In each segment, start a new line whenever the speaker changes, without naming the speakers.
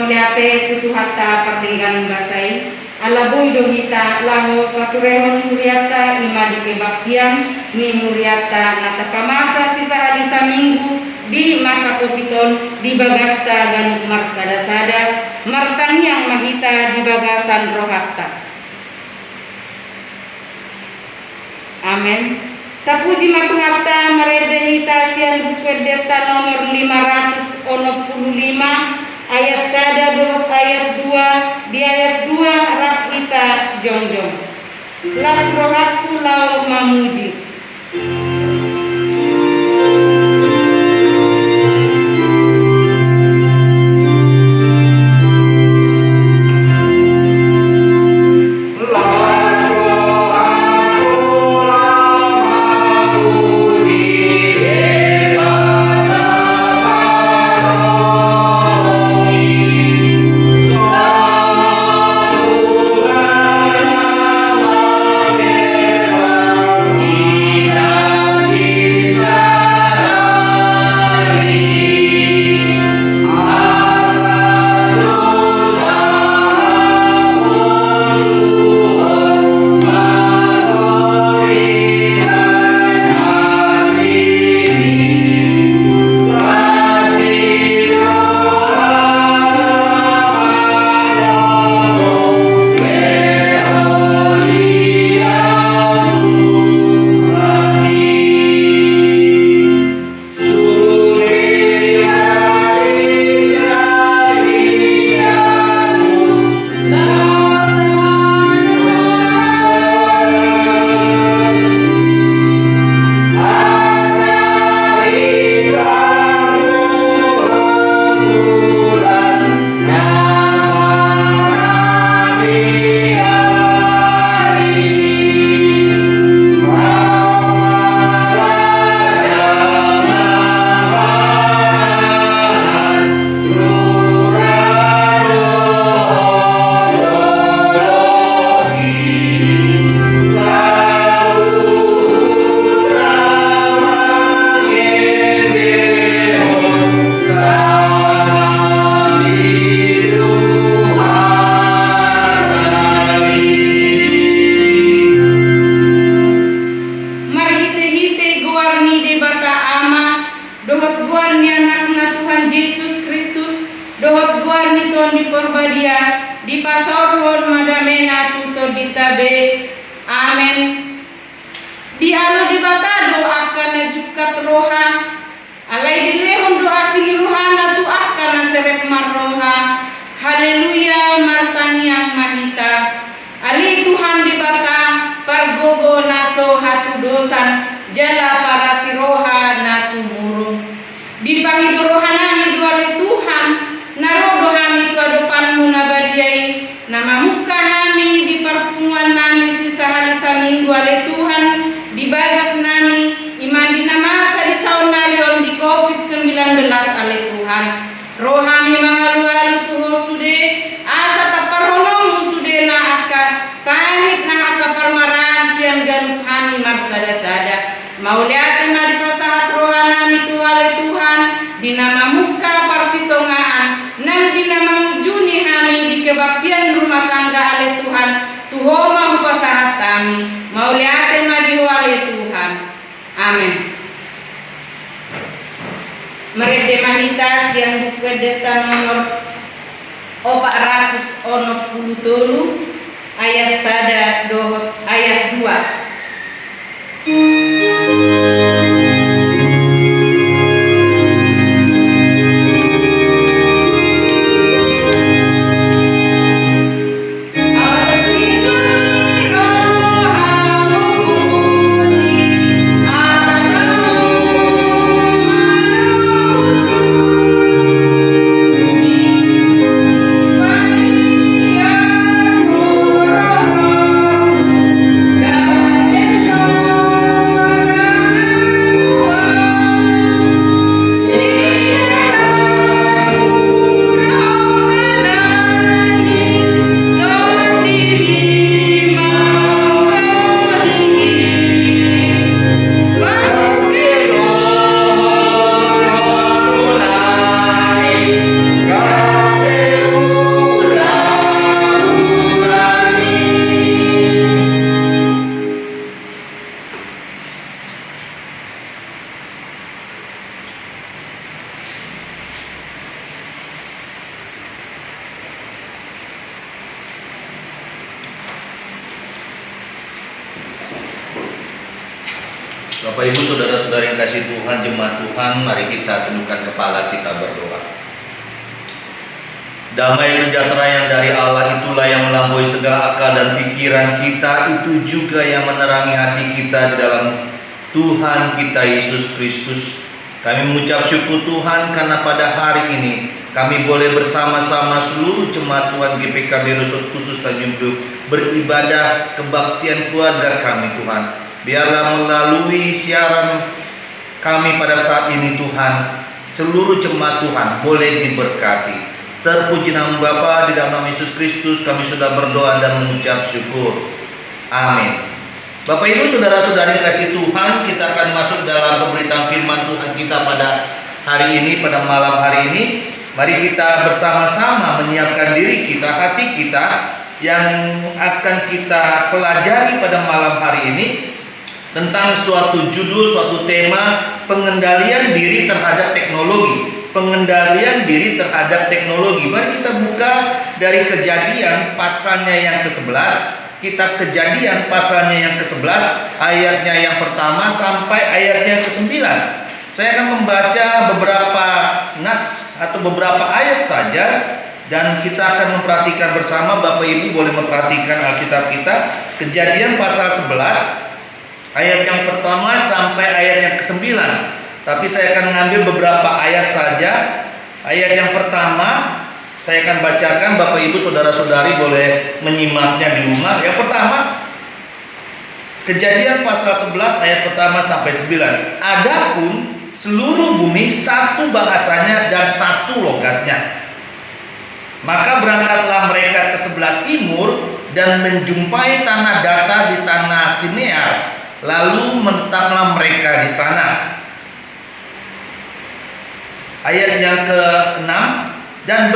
muliate tutu hatta pardinggan basai alabui dohita lango katurehon muriata ima di kebaktian ni muriata natakamasa sisa halisa minggu di masa kopiton di bagasta ganuk marsada-sada martang yang mahita di bagasan rohatta. Amin. Tapuji matungata meredehita sian bukerdeta nomor 565 ayat sada berut ayat 2 di ayat 2 rakita jongjong. Las rohatku lau mamuji. Yang bukredeta nomor 463 ayat sada dohot ayat 2.
Bapak Ibu saudara-saudari yang kasih Tuhan, jemaat Tuhan, mari kita tundukkan kepala, kita berdoa. Damai sejahtera yang dari Allah itulah yang melampaui segala akal dan pikiran kita, itu juga yang menerangi hati kita di dalam Tuhan kita Yesus Kristus. Kami mengucap syukur Tuhan karena pada hari ini kami boleh bersama-sama seluruh jemaat Tuhan GPKB Resort Khusus Tanjung Priok beribadah kebaktian keluarga kami Tuhan. Biarlah melalui siaran kami pada saat ini Tuhan, seluruh jemaat Tuhan boleh diberkati. Terpuji nama Bapa, di dalam nama Yesus Kristus kami sudah berdoa dan mengucap syukur. Amin. Bapak Ibu saudara-saudari kasih Tuhan, kita akan masuk dalam pemberitaan firman Tuhan kita pada hari ini, pada malam hari ini. Mari kita bersama-sama menyiapkan diri kita, hati kita yang akan kita pelajari pada malam hari ini tentang suatu judul, suatu tema, pengendalian diri terhadap teknologi. Pengendalian diri terhadap teknologi. Mari kita buka dari Kejadian pasalnya yang ke-11. Kitab Kejadian pasalnya yang ke-11, ayatnya yang pertama sampai ayatnya ke-9. Saya akan membaca beberapa nats atau beberapa ayat saja, dan kita akan memperhatikan bersama. Bapak Ibu boleh memperhatikan Alkitab kita. Kejadian pasal 11 ayat yang pertama sampai ayat yang ke-9. Tapi saya akan mengambil beberapa ayat saja. Ayat yang pertama saya akan bacakan, Bapak Ibu saudara-saudari boleh menyimaknya di rumah. Yang pertama, Kejadian pasal 11 ayat pertama sampai 9. Adapun seluruh bumi satu bahasanya dan satu logatnya. Maka berangkatlah mereka ke sebelah timur dan menjumpai tanah datar di tanah Sinear. Lalu menetaplah mereka di sana. Ayat yang ke-6, dan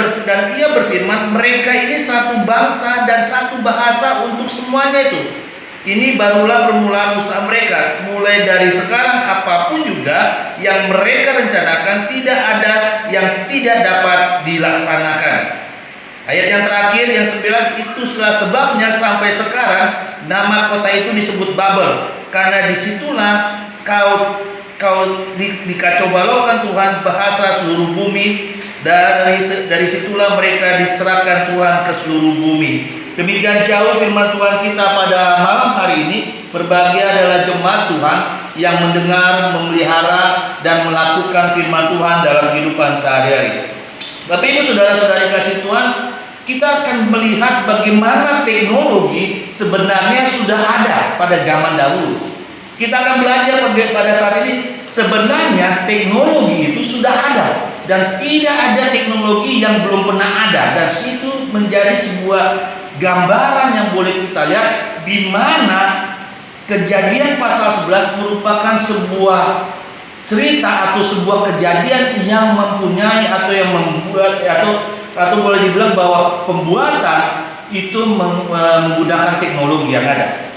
ia berfirman, mereka ini satu bangsa dan satu bahasa untuk semuanya itu. Ini barulah permulaan usaha mereka. Mulai dari sekarang apapun juga yang mereka rencanakan, tidak ada yang tidak dapat dilaksanakan. Ayat yang terakhir yang 9, itu sebabnya sampai sekarang nama kota itu disebut Babel. Karena disitulah kau dikacau balaukan Tuhan bahasa seluruh bumi. Dari situlah mereka diserahkan Tuhan ke seluruh bumi. Demikian jauh firman Tuhan kita pada malam hari ini. Berbahagia adalah jemaat Tuhan yang mendengar, memelihara, dan melakukan firman Tuhan dalam kehidupan sehari-hari. Bapak Ibu saudara-saudari kasih Tuhan, kita akan melihat bagaimana teknologi sebenarnya sudah ada pada zaman dahulu. Kita akan belajar pada saat ini sebenarnya teknologi itu sudah ada, dan tidak ada teknologi yang belum pernah ada. Dan itu menjadi sebuah gambaran yang boleh kita lihat, di mana Kejadian pasal 11 merupakan sebuah cerita atau sebuah kejadian yang mempunyai atau yang membuat atau boleh dibilang bahwa pembuatan itu menggunakan teknologi yang ada.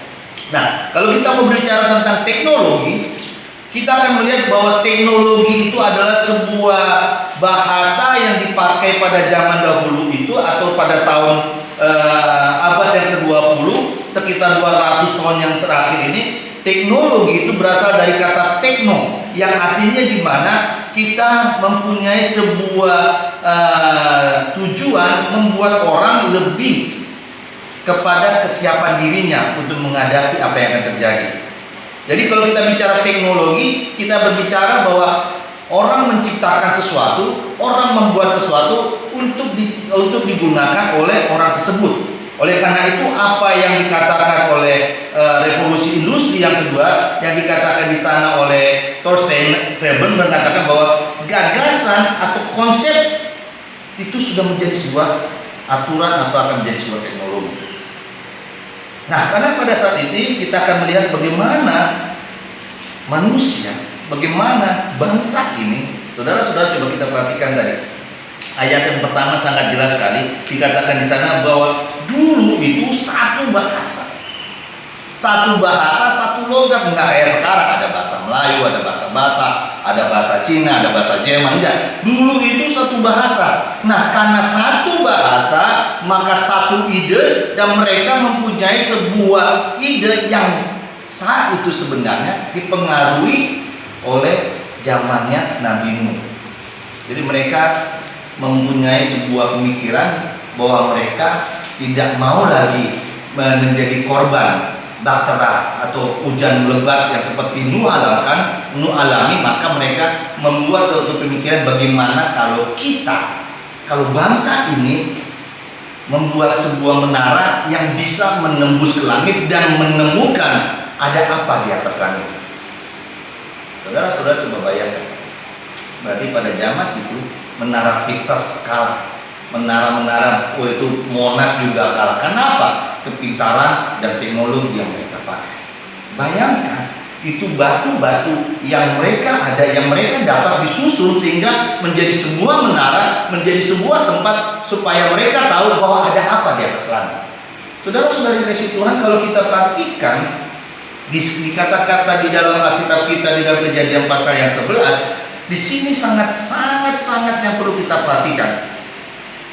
Nah, kalau kita mau berbicara tentang teknologi, kita akan melihat bahwa teknologi itu adalah sebuah bahasa yang dipakai pada zaman dahulu itu, atau pada tahun abad yang ke-20, sekitar 200 tahun yang terakhir ini. Teknologi itu berasal dari kata tekno, yang artinya di mana kita mempunyai sebuah tujuan membuat orang lebih kepada kesiapan dirinya untuk menghadapi apa yang akan terjadi. Jadi kalau kita bicara teknologi, kita berbicara bahwa orang menciptakan sesuatu, orang membuat sesuatu untuk digunakan oleh orang tersebut. Oleh karena itu, apa yang dikatakan oleh revolusi industri yang kedua, yang dikatakan di sana oleh Thorstein Veblen, mengatakan bahwa gagasan atau konsep itu sudah menjadi sebuah aturan atau akan menjadi sebuah teknologi. Nah, karena pada saat ini kita akan melihat bagaimana manusia, bagaimana bangsa ini. Saudara-saudara, coba kita perhatikan tadi. Ayat yang pertama sangat jelas sekali, dikatakan di sana bahwa dulu itu satu bahasa, satu logat. Enggak kayak sekarang ada bahasa Melayu, ada bahasa Batak, ada bahasa Cina, ada bahasa Jerman. Enggak, dulu itu satu bahasa. Nah, karena satu bahasa, maka satu ide, dan mereka mempunyai sebuah ide yang saat itu sebenarnya dipengaruhi oleh zamannya Nabi Nuh. Jadi mereka mempunyai sebuah pemikiran bahwa mereka tidak mau lagi menjadi korban bahtera atau hujan lebat yang seperti Nuh alami, maka mereka membuat suatu pemikiran bagaimana kalau bangsa ini membuat sebuah menara yang bisa menembus ke langit dan menemukan ada apa di atas langit. Saudara-saudara coba bayangkan. Berarti pada zaman itu menara Pisa kalah, menara-menara itu Monas juga kalah. Kenapa? Kepintaran dan teknologi yang mereka pakai. Bayangkan, itu batu-batu yang mereka dapat disusun sehingga menjadi sebuah menara, menjadi sebuah tempat supaya mereka tahu bahwa ada apa di atas langit. Saudara-saudari kasih Tuhan, kalau kita perhatikan di kata-kata di dalam Alkitab kita di dalam Kejadian pasal yang 11, di sini sangat yang perlu kita perhatikan.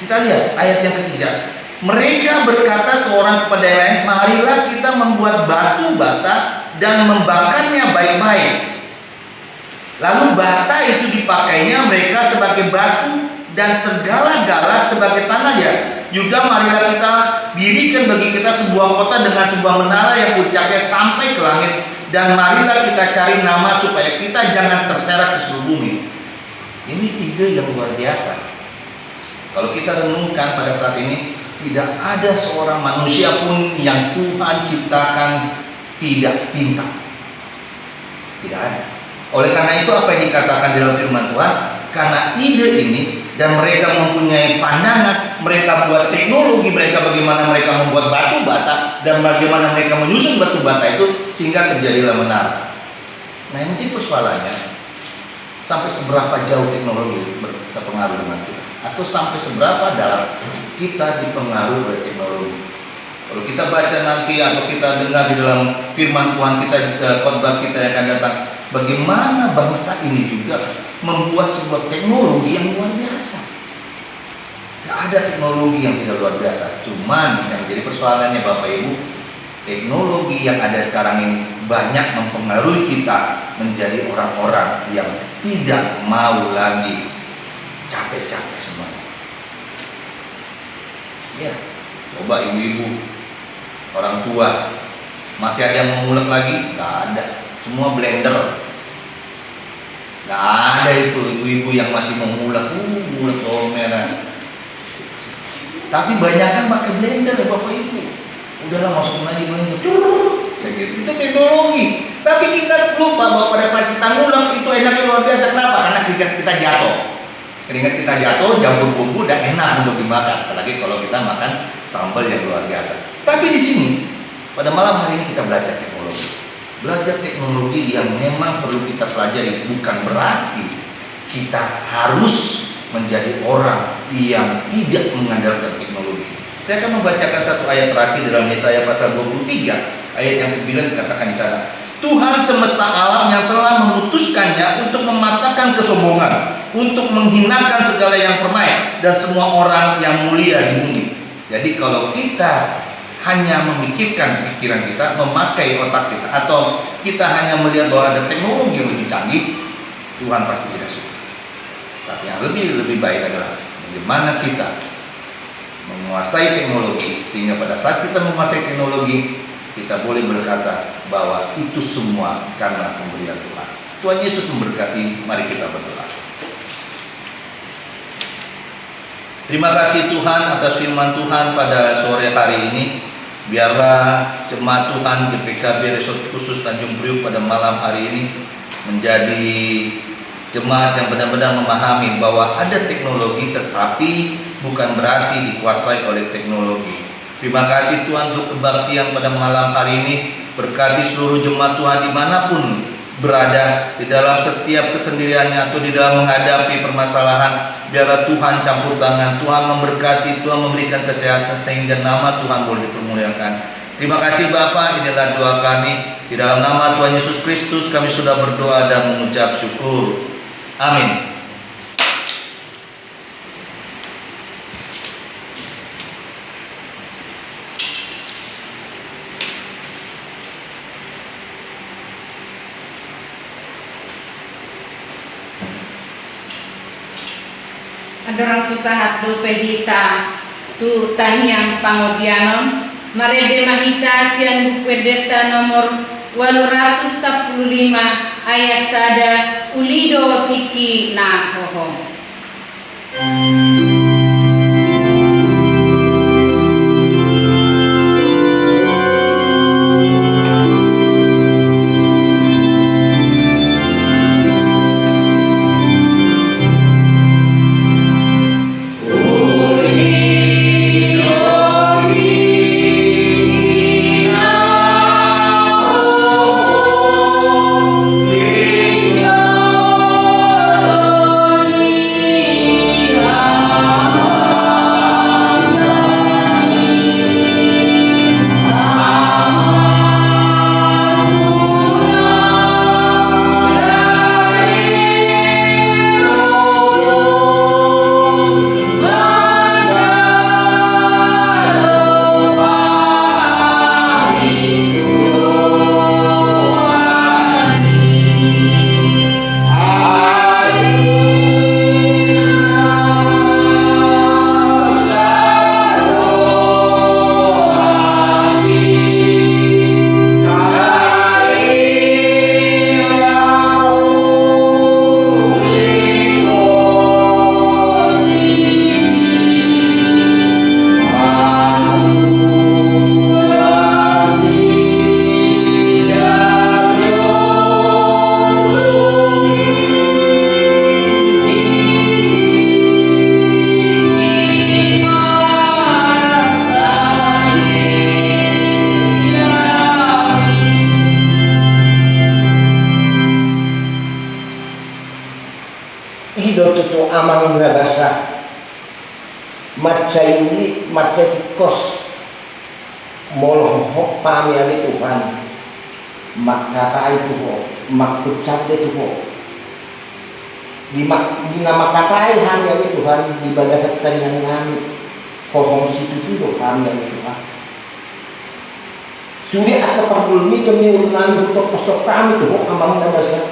Kita lihat ayat yang ketiga. Mereka berkata seorang kepada yang lain, marilah kita membuat batu bata dan membakarnya baik-baik. Lalu bata itu dipakainya mereka sebagai batu dan tergala-gala sebagai tanahnya. Juga marilah kita dirikan bagi kita sebuah kota dengan sebuah menara yang puncaknya sampai ke langit. Dan marilah kita cari nama supaya kita jangan terseret ke seluruh bumi. Ini ide yang luar biasa. Kalau kita renungkan pada saat ini, tidak ada seorang manusia pun yang Tuhan ciptakan tidak pintar. Tidak ada. Oleh karena itu apa yang dikatakan dalam firman Tuhan, karena ide ini dan mereka mempunyai pandangan, mereka buat teknologi, mereka bagaimana mereka membuat batu bata dan bagaimana mereka menyusun batu bata itu sehingga terjadilah menara. Nah, yang menjadi persoalannya, sampai seberapa jauh teknologi berpengaruh dengan kita, atau sampai seberapa dalam kita dipengaruhi oleh teknologi. Kalau kita baca nanti atau kita dengar di dalam firman Tuhan kita, khotbah kita yang akan datang, bagaimana bangsa ini juga membuat sebuah teknologi yang luar biasa. Tidak ada teknologi yang tidak luar biasa. Cuman yang menjadi persoalannya Bapak Ibu, teknologi yang ada sekarang ini banyak mempengaruhi kita menjadi orang-orang yang tidak mau lagi capek-capek semuanya. Ya, coba ibu-ibu, orang tua, masih ada yang mau ngulek lagi? Nggak ada, semua blender. Nggak ada itu ibu-ibu yang masih mau ngulek bawang merah. Tapi banyak kan pakai blender Bapak Ibu. Udahlah masukin aja blender. Itu teknologi. Tapi kita lupa bahwa pada saat kita ngulek itu enaknya luar biasa. Kenapa? Karena kita jatuh. Keringat kita jatuh, jamur bumbu udah enak untuk dimakan. Apalagi kalau kita makan sambal yang luar biasa. Tapi di sini pada malam hari ini kita belajar teknologi. Belajar teknologi yang memang perlu kita pelajari, bukan berarti kita harus menjadi orang yang tidak mengandalkan teknologi. Saya akan membacakan satu ayat terakhir dalam Yesaya pasal 23, ayat yang 9 dikatakan di sana. Tuhan semesta alam yang telah memutuskannya untuk mematahkan kesombongan, untuk menghinakan segala yang permai dan semua orang yang mulia di bumi. Jadi kalau kita hanya memikirkan pikiran kita, memakai otak kita, atau kita hanya melihat bahwa ada teknologi yang lebih canggih, Tuhan pasti tidak suka. Tapi yang lebih baik adalah bagaimana kita menguasai teknologi, sehingga pada saat kita menguasai teknologi, kita boleh berkata bahwa itu semua karena pemberian Tuhan. Tuhan Yesus memberkati. Mari kita berdoa. Terima kasih Tuhan atas firman Tuhan pada sore hari ini. Biarlah jemaat Tuhan GPKB Resort Khusus Tanjung Priuk pada malam hari ini menjadi jemaat yang benar-benar memahami bahwa ada teknologi, tetapi bukan berarti dikuasai oleh teknologi. Terima kasih Tuhan untuk kebaktian pada malam hari ini. Berkati seluruh jemaat Tuhan dimanapun berada, di dalam setiap kesendiriannya atau di dalam menghadapi permasalahan. Biarlah Tuhan campur tangan, Tuhan memberkati, Tuhan memberikan kesehatan sehingga nama Tuhan boleh dipermuliakan. Terima kasih Bapa, inilah doa kami. Di dalam nama Tuhan Yesus Kristus kami sudah berdoa dan mengucap syukur. Amin.
dorang susahat do pehita tu taniang pangodianom marede mahita sian buku deta nomor 815 ayat sada ulido tiki na hohong.
Hidup itu aman nggak basah, macai ini macai tikos, moloh hok pamian itu kan, mak kata itu ho, mak ucap itu ho, di nama kata hamian itu kan di bagasan yang nami, kosong situ sudah hamian itu kan. Suri atau perdulmi kami urunami untuk posok kami itu ho aman nggak basah.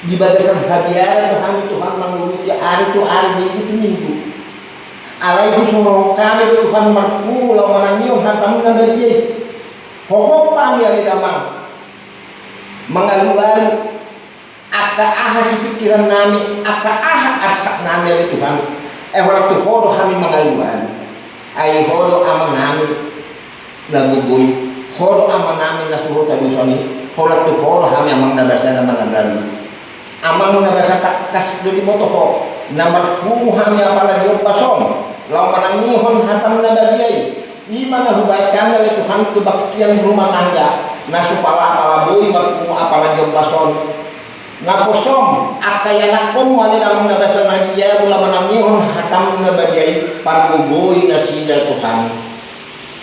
Di bagasan habiara Tuhan Tuhan menguruti hari itu hari minggu itu minggu. Alaihi suruh kami Tuhan marku lawan nyium hantam na dari hohop kami yang damang mengaluan aka aha si pikiran nami aka aha arsak nami ya Tuhan waktu hodo kami mengaluan ai hodo ama nami nagugoy hodo ama nami nasuho tabusoni waktu hodo kami amang nabasa na mangaluan amang nabasa takas do di motoho namar kami apalagi pasom lau manangihon hatam nabadiyai imana hubat kami oleh Tuhan kebaktian rumah tangga nasupala palaboy marku apalagi pasom naposom akayanakom wali namang nabasa nadiya mula manangihon hatam nabadiyai pargugoy nasida Tuhan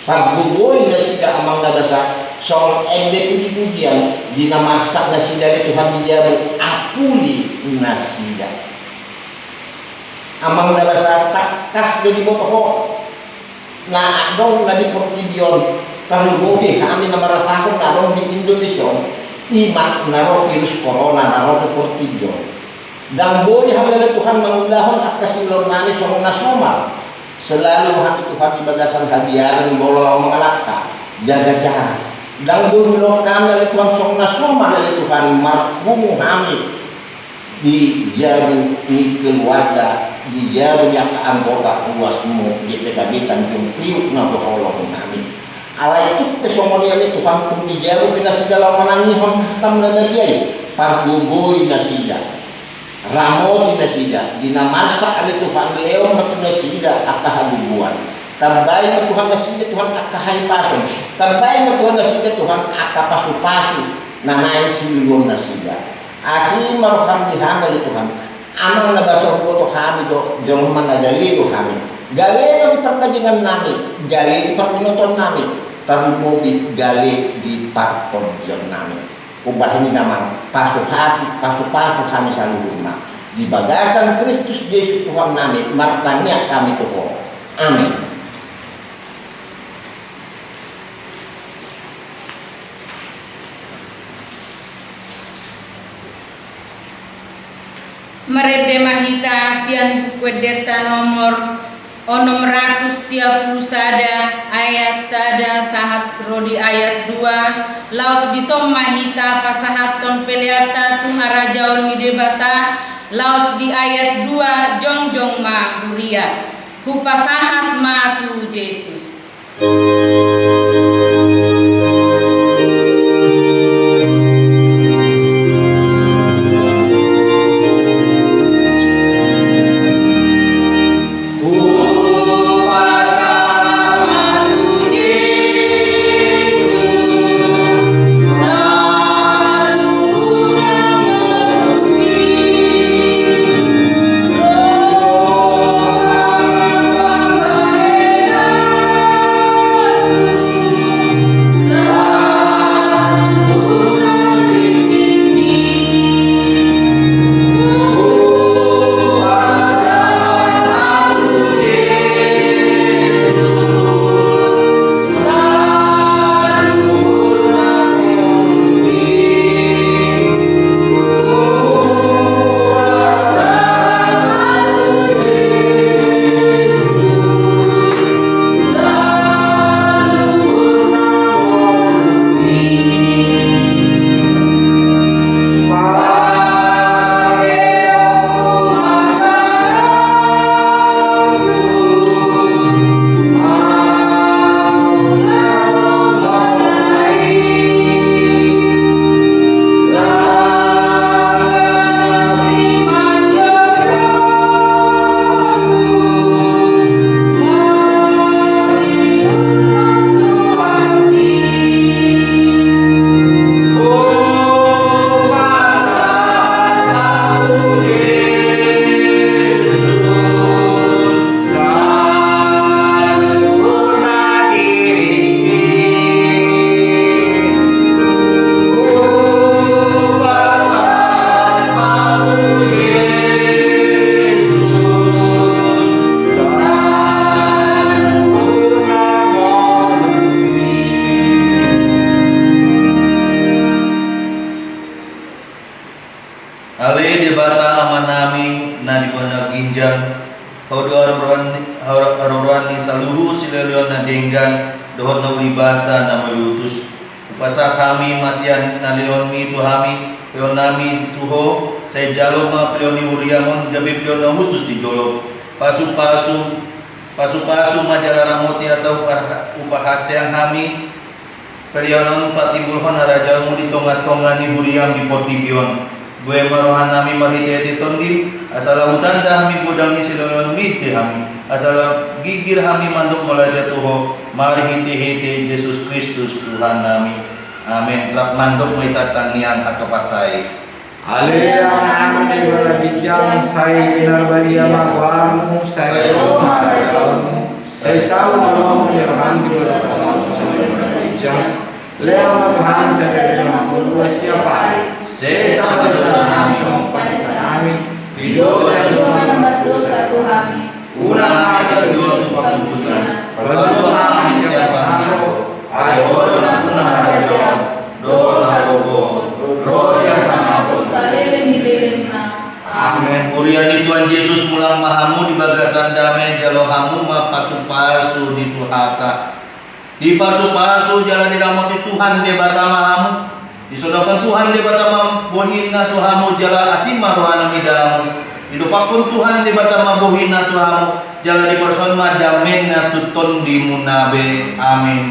pargugoy nasida amang nabasa soal ende puji-pujian dina marsak nasida di Tuhan dijabu apuli nasida amang nabasa takas do di botoho na dong na di portidion kalugohi kami na marasakon na dong di Indonesia imak naro virus corona naro ke portidion dan boy hamil Tuhan mangulahon akasulor nani song nasoma selalu hati Tuhan di bagasan habiaran bolo mengalakka jaga jarak dan dulu kami dari Tuhan sok nasoma dari Tuhan marhumu kami dijaru di keluarga dijaru yang anggota luasmu di PKB Tanjung Priuk ngaboholong kami ala itu kesomonia ini Tuhan pun dijaru bina segala menangihon hatam nadagiyai parguboy nasida ramo di nasida dina marsa ada Tuhan leon matu nasida akahabubuan tambay mo Tuhan nasida Tuhan akahay pason tambay mo Tuhan nasida Tuhan akapasu-pasu na nain siluon nasida asi maruham dihamil Tuhan amang nabasa ko to kami do jolman na galilo kami galilo di pertandingan nami gali di perpinuton nami tarmobi gali di parpodion nami ubah ini namang pasuk hati pasuk-pasuk kami selalu rumah di bagasan Kristus Yesus Tuhan nami martanya kami Tuhan amin.
merede mahita sian buku deta nomor 610 sada ayat sada sahat rodi ayat 2 laos disom mahita pasahaton peliata tuhara jaon midebata laos di ayat 2 jongjong ma guria hupasahat ma tu Yesus.
Ale debata amanami na di na ginjang Haudo aruran ni saluhu silelion na denggan dohot na ulibasa na malutus upasa kami masyan na leon mi tuhami leon nami tuho sa jalo mga leon ni uriamon gabi leon na husus di jolo pasu-pasu majalarangoti asa upahasyang hami perionon patimbulhon harajaw mo di tonga-tonga ni huriam di portibion gue marohan nami marhite di tondi asal utanda hami gudang ni silolon miti hami asal gigir hami manduk melaja tuho marhite-hite Yesus Kristus Tuhan nami amin rap manduk muitatang niang atau patai
Aleluya namin berbincang saya benar badia makwamu saya maragamu saya selalu malam menyerahkan di belakang saya berbincang lewat Tuhan saya dengan berdua siapa saya sama dosa namun pada kami di dosa nomor dosa Tuhan ulang ada dua tumpang tujuan berdoa siapa ayo doa punah raja doa rogo roh yang sama amin.
Uriani Tuhan Yesus mulang mahamu di bagasan damai jalohamu ma pasu-pasu di tuhata di pasu-pasu jalan di ramoti Tuhan di batamahamu disodokan Tuhan di batama bohina Tuhamu jala asima rohana midamu didupakun Tuhan di batama bohina Tuhamu jala di persona damena tuton di munabe amin.